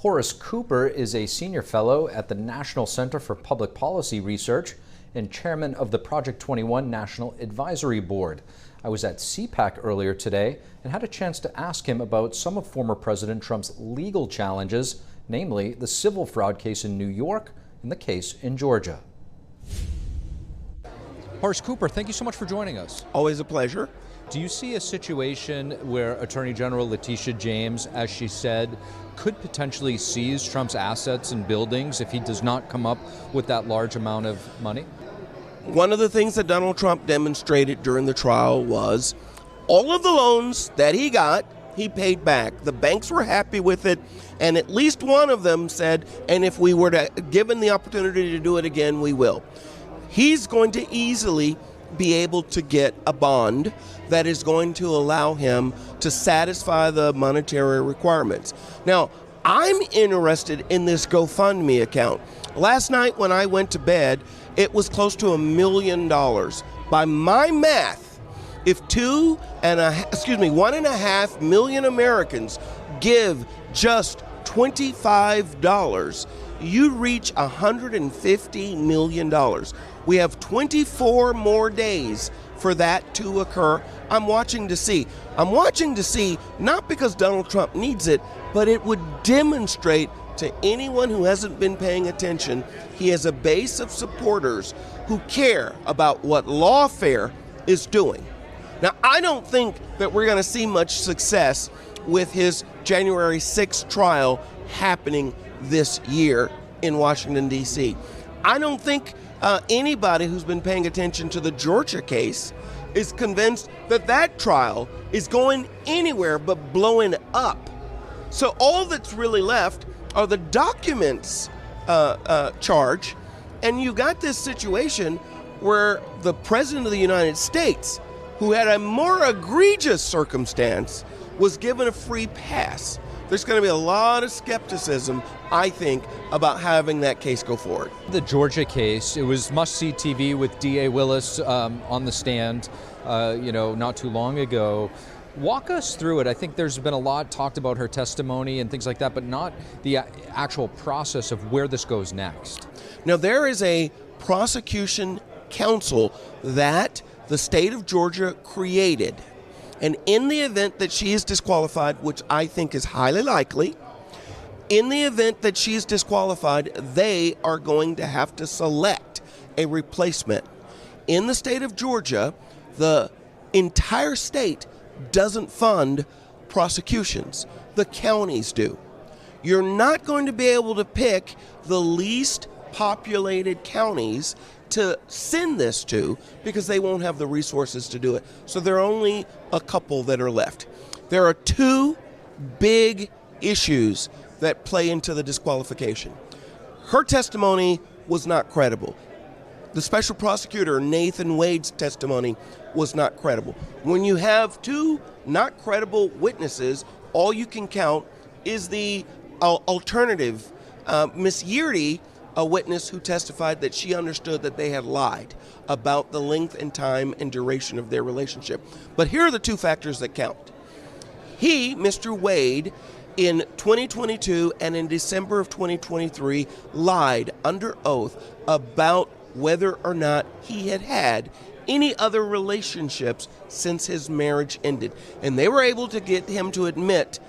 Horace Cooper is a senior fellow at the National Center for Public Policy Research and chairman of the Project 21 National Advisory Board. I was at CPAC earlier today and had a chance to ask him about some of former President Trump's legal challenges, namely the civil fraud case in New York and the case in Georgia. Horace Cooper, thank you so much for joining us. Always a pleasure. Do you see a situation where Attorney General Letitia James, as she said, could potentially seize Trump's assets and buildings if he does not come up with that large amount of money? One of the things that Donald Trump demonstrated during the trial was all of the loans that he got, he paid back. The banks were happy with it, and at least one of them said, and if we were given the opportunity to do it again, we will. He's going to easily be able to get a bond that is going to allow him to satisfy the monetary requirements. Now, I'm interested in this GoFundMe account. Last night when I went to bed, it was close to $1 million. By my math, if 1.5 million Americans give just $25, you reach $150 million. We have 24 more days for that to occur. I'm watching to see not because Donald Trump needs it, but it would demonstrate to anyone who hasn't been paying attention, he has a base of supporters who care about what lawfare is doing. Now, I don't think that we're going to see much success with his January 6th trial happening this year in Washington, D.C. I don't think anybody who's been paying attention to the Georgia case is convinced that that trial is going anywhere but blowing up. So all that's really left are the documents charge, and you got this situation where the President of the United States, who had a more egregious circumstance, was given a free pass. There's going to be a lot of skepticism, I think, about having that case go forward. The Georgia case, it was must-see TV with D.A. Willis on the stand, not too long ago. Walk us through it. I think there's been a lot talked about her testimony and things like that, but not the actual process of where this goes next. Now, there is a prosecution council that the state of Georgia created. And in the event that she is disqualified, which I think is highly likely, in the event that she is disqualified, they are going to have to select a replacement. In the state of Georgia, the entire state doesn't fund prosecutions. The counties do. You're not going to be able to pick the least populated counties to send this to because they won't have the resources to do it. So there are only a couple that are left. There are two big issues that play into the disqualification. Her testimony was not credible. The special prosecutor, Nathan Wade's testimony was not credible. When you have two not credible witnesses, all you can count is the alternative. Miss Yeardy, a witness who testified that she understood that they had lied about the length and time and duration of their relationship. But here are the two factors that count. He, Mr. Wade, in 2022 and in December of 2023, lied under oath about whether or not he had had any other relationships since his marriage ended. And they were able to get him to admit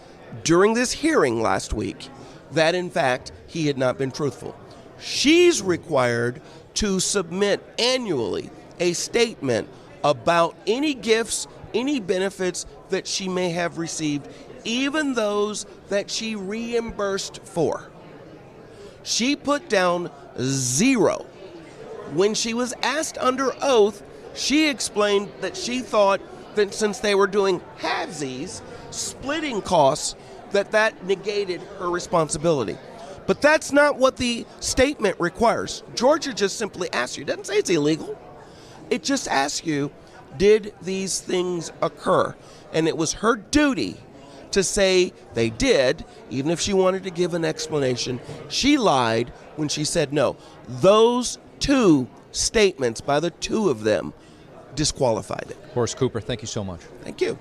during this hearing last week that, in fact, he had not been truthful. She's required to submit annually a statement about any gifts, any benefits that she may have received, even those that she reimbursed for. She put down 0. When she was asked under oath, she explained that she thought that since they were doing halvesies, splitting costs, that negated her responsibility. But that's not what the statement requires. Georgia just simply asks you, it doesn't say it's illegal. It just asks you, did these things occur? And it was her duty to say they did, even if she wanted to give an explanation. She lied when she said no. Those two statements by the two of them disqualified it. Horace Cooper, thank you so much. Thank you.